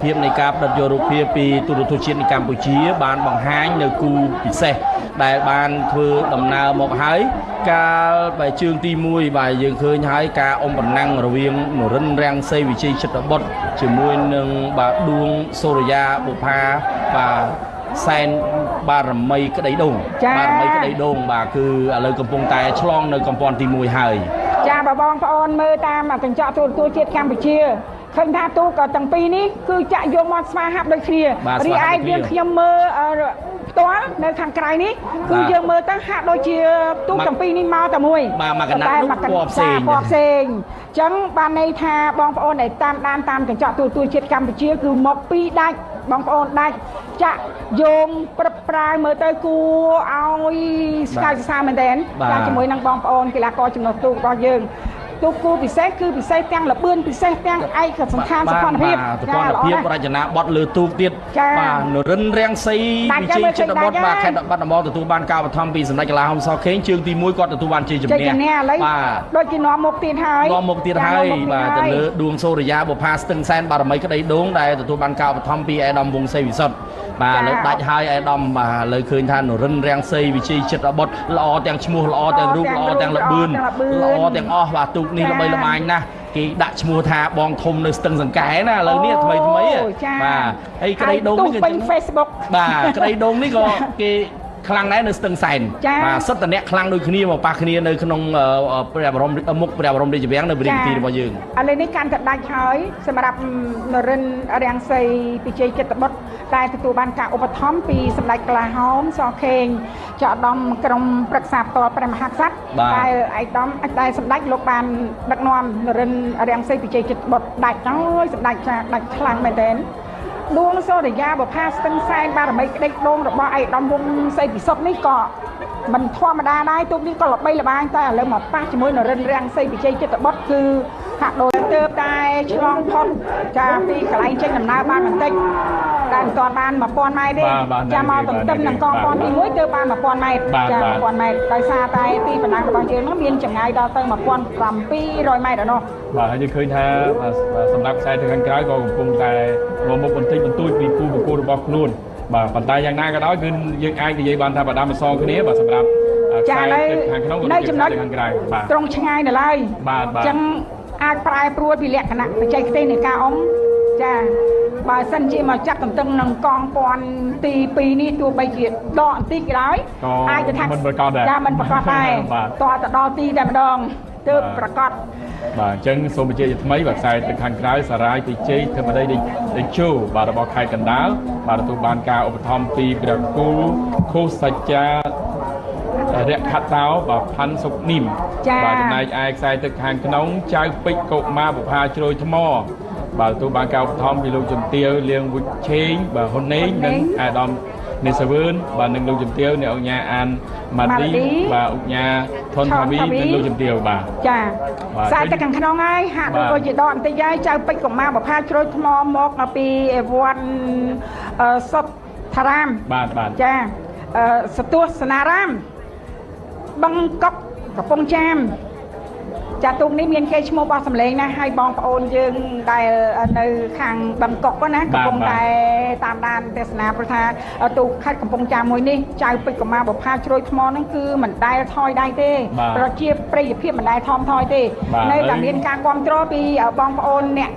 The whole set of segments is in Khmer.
ភាពនៃការផ្ដិតយករូបភាពពីទូរទស្សន៍ជាតិនៃកម្ពុជាបានបង្ហាញនៅគូពិសេសដែលបានធ្វើដំណើរមកហើយកាលបែជើងទី1បាទយើងឃើញហើយការអមប្រណាំងរវាងនរិនរាំងសីវិជ័យចិត្តបុត្រជាមួយនឹងបាទដួងសូរិយាបុប្ផាបាទសែនបារមីក្តីដូងបារមីក្តីដូងបាទគឺឥឡូវកំពុងតែឆ្លងនៅកំពាន់ទី1ហើយចាបងប្អូនមើលតាមកញ្ចក់ទូរទស្សន៍ជាតិកម្ពុជាឃើញថាទូក៏ទាំងពីរនេះគឺចាក់យកមកស្វាហាប់ដូចគ្នារីឯយើងខ្ញុំមើលផ្ទាល់នៅខាងក្រៅនេះគឺយើងមើលទៅហាក់ដូចជាទូទាំងពីរនេះមកតែមួយបាទមកកណាត់នោះពណ៌ផ្សេងអញ្ចឹងបានន័យថាបងប្អូនដែលតាមដានតាមកញ្ចក់ទូរទស្សន៍ជាតិកម្ពុជាគឺមកពីដាច់បងប្អូនដាច់ចាក់យោងព្រឹបប្រាយមើលទៅគួរឲ្យស្កាយសរសើរមែនទែនតាមជាមួយនឹងបងប្អូនកីឡាករចំណុះទូរបស់យើងទូគូពិសេសគឺពិសេសទាំងលបឿនពិសេសទាំងឯកសណ្ឋានសុខភាពរចនាបថលើទូកទៀតបាទនរិនរាំងសីវិជ័យចិត្តបុត្របាទខេត្តបាត់ដំបងទទួលបានការបឋមពីសម្ដេចកលាហុំសខេងជើងទី1គាត់ទទួលបានជ័យជំនះបាទដូចជានាំមុខទៀតហើយបាទទៅលើដួងសូរិយាបុប្ផាស្ទឹងសែនបារមីក្តីដូងដែលទទួលបានការបឋមពីអេដាមវង្សសេវិសុទ្ធបាទលើដាច់ហើយអេដាមបាទលើឃើញថានរិនរាំងសីវិជ័យចិត្តបុត្រល្អទាំងឈ្មោះល្អទាំងរូបល្អទាំងល្បឿនល្អទាំងអស់បាទទូកនេះល្បីល្បាញណាស់គេដាក់ឈ្មោះថាបងធំនៅស្ទឹងសង្កែណាឥឡូវនេះថ្មីបាទហើយក្តីដូងនេះគឺពេញ Facebook បាទក្តីដូងនេះក៏គេខ្លាំងដែរនៅស្ទឹងសែនបាទសិតតអ្នកខ្លាំងដូចគ្នាមកប៉ះគ្នានៅក្នុងព្រះបរមមុខព្រះបរមរាជវាំងនៅព្រះរាជទីរបស់យើងឥឡូវនេះកាន់តែដាច់ហើយសម្រាប់នរិនរាំងសីវិជ័យចិត្តបុត្រដែលទទួលបានការឧបត្ថម្ភពីសម្ដេចកលាហោមសខេងចៅឧត្តមក្រុមប្រឹក្សាផ្ទាល់ព្រះមហាក្សត្រដែលឯកឧត្តមដែលសម្ដេចលោកបានដឹកនាំនរិនរាំងសីវិជ័យចិត្តបុត្រដាច់ហើយសម្ដេចដាច់ខ្លាំងមែនទែនដួងសូរិយាបុប្ផាស្ទឹងសែនបារមីក្តីដូងរបស់ឯកឧត្តមវង្សសេវិសុទ្ធនេះក៏មិនធម្មតាដែរទូកនេះក៏ល្បីល្បាញតែឥឡូវមកប៉ះជាមួយនរិនរាំងសីវិជ័យចិត្តបុត្រគឺហាក់ដូចទើបតែឆ្លងផុតចាពីកន្លែងចេញដំណើរបានបន្តិចតែមិនទាន់បាន1000ម៉ែត្រទេចាំមកទន្ទឹមនឹងកងពាន់ទី1ទើបបាន1000ម៉ែត្រចា1000ម៉ែត្រដោយសារតែទីបណ្ដាំរបស់យើងនោះមានចម្ងាយដល់ទៅ1700ម៉ែត្រឯណោះបាទហើយយើងឃើញថាសម្រាប់ខ្សែទៅខាងក្រៅក៏កំពុងតែរមុខបន្តិចបន្តួចពីគូប្រកួតរបស់ខ្លួនបាទប៉ុន្តែយ៉ាងណាក៏ដោយគឺយើងអាចនិយាយបានថាបដាមអសងគ្នាបាទសម្រាប់ខ្សែទៅខាងក្នុងនៅចំណុចខាងក្រៅបាទត្រង់ឆ្ងាយនៅឡើយបាទអញ្ចឹងអាចប្រែប្រួលពីលក្ខណៈបច្ចេកទេសនៃការអុំចាបើសិនជាមកចាក់ទន្ទឹងនឹងកងពាន់ទី2នេះទោះបីជាដកបន្តិចក៏ដោយអាចទៅថាមិនប្រកបដែរចាមិនប្រកបដែរតើទៅដល់ទីតែម្ដងទើបប្រកបបាទអញ្ចឹងសូមបញ្ជាក់ជាថ្មីបាទខ្សែទឹកខាងក្រៅសារាយទីជ័យធម្មតាដេជោបាទរបស់ខេត្តកណ្ដាលបាទទទួលបានការឧបត្ថម្ភពីព្រះគូខុសច្ចារៈខតោបាទផាន់សុកនីមបាទចំណែកឯខ្សែទឹកខាងក្នុងចៅពេជ្រកុមារបុប្ផាជ្រោយថ្មបាទទទួលបានការឧបត្ថម្ភពីលោកជំទាវលៀងវិឆេងបាទហ៊ុនណេងនិងអាដាមនេសាវឿនបាទនិងលោកជំទាវអ្នកអង្គការអានម៉ាឌីបាទអង្គការថនថាវីនិងលោកជំទាវបាទចាខ្សែទឹកខាងក្នុងហើយហាក់ដូចជាដកបន្តិចហើយចៅពេជ្រកុមារបុប្ផាជ្រោយថ្មមកពីវត្តសុតថារាមបាទចាសទស្សនារាមបឹងកុកកំពង់ចាមចាទូកនេះមានកេរ្តិ៍ឈ្មោះរបស់សម្លេងណាហើយបងប្អូនយើងដែលនៅខាងបឹងកុកណាកំពុងតែតាមដានទេសនាព្រោះថាទូកខេត្តកំពង់ចាមមួយនេះចៅពេជ្រកុមារបុប្ផាជ្រោយថ្មហ្នឹងគឺមិនដែលថយដៃទេប្រជាប្រិយភាពមិនដែលថមថយទេនៅតែមានការគ្រប់គ្រងពីបងប្អូនអ្នក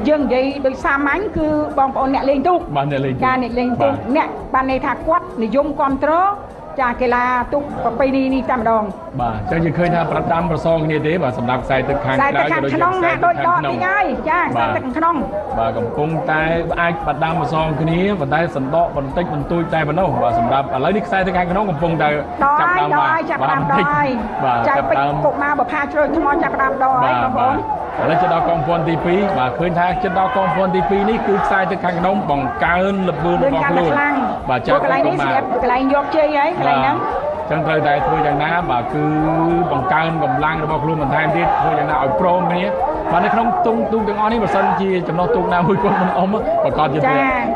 យើងនិយាយដោយសាមញ្ញគឺបងប្អូនអ្នកលេងទូកការអ្នកលេងទូកអ្នកបានន័យថាគាត់និយមគ្រប់គ្រងចាកីឡាទូកប្រពៃណីនេះតែម្ដងបាទអញ្ចឹងយើងឃើញថាប្រដាំប្រសងគ្នាទេបាទសម្រាប់ខ្សែទឹកខាងក្រៅក៏ដូចជាខ្សែទឹកក្នុងហាក់ដូចដកទីហើយចាខ្សែទឹកក្នុងបាទកំពុងតែអាចប្រដាំប្រសងគ្នាប៉ុន្តែសណ្ដកបន្តិចបន្តួចតែប៉ុណ្ណោះបាទសម្រាប់ឥឡូវនេះខ្សែទឹកខាងក្នុងកំពុងតែចាប់ដើមហើយចាប់ដើមហើយចាពេជ្រកុមារបុប្ផាជ្រោយថ្មចាប់ដើមដកហើយបងប្អូនឥឡូវជិតដល់កងពាន់ទី2បាទឃើញថាជិតដល់កងពាន់ទី2នេះគឺខ្សែទឹកខាងក្នុងបង្កើនល្បឿនរបស់ខ្លួនបាទចាកន្លែងនេះស្រាប់កន្លែងយកជ័យហើយកន្លែងហ្នឹងចឹងត្រូវតែធ្វើយ៉ាងណាបាទគឺបង្កើនកម្លាំងរបស់ខ្លួនបន្ថែមទៀតធ្វើយ៉ាងណាឲ្យព្រមគ្នាបាទនៅក្នុងទូកទាំងអស់នេះបើសិនជាចំណុះទូកណាមួយគាត់មិនអុំប្រកាសជា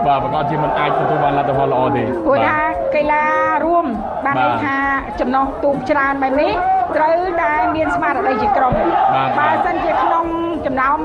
បាទប្រកាសជាមិនអាចទទួលបានលទ្ធផលល្អទេព្រោះថាកីឡារួមបានន័យថាចំណុះទូកច្រើនបែបនេះត្រូវតែមានស្មារតីជាក្រុមបើសិនជាក្នុងចំណោម